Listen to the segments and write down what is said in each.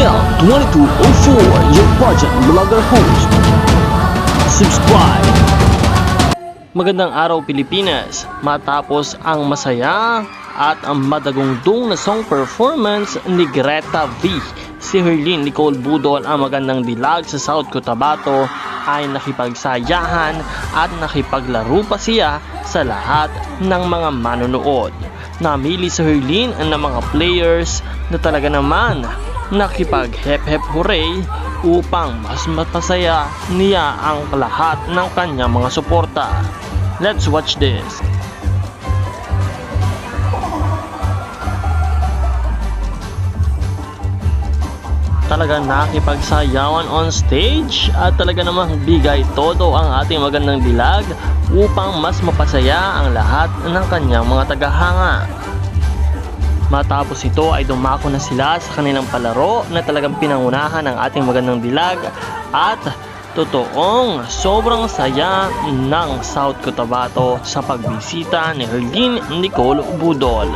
Mel 2204, your project vlogger host. Subscribe. Magandang araw Pilipinas. Matapos ang masaya at ang madagundong na song performance ni Greta V, si Herlyn Nicole Budol ang magandang dilag sa South Cotabato ay nakipagsayahan at nakipaglaro pa siya sa lahat ng mga manonood. Namili sa Herlyn ng mga players na talaga naman nakipag-hep-hep hooray upang mas mapasaya niya ang lahat ng kanyang mga suporta. Let's watch this. Talaga nakipagsayawan on stage at talaga namang bigay todo ang ating magandang dilag upang mas mapasaya ang lahat ng kanyang mga tagahanga. Matapos ito ay dumako na sila sa kanilang palaro na talagang pinangunahan ng ating magandang dilag at totoong sobrang saya ng South Cotabato sa pagbisita ni Herlyn Nicole Budol.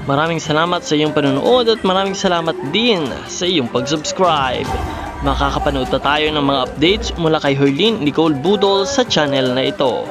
Maraming salamat sa iyong panonood at maraming salamat din sa iyong pag-subscribe. Makakapanood na tayo ng mga updates mula kay Herlyn Nicole Budol sa channel na ito.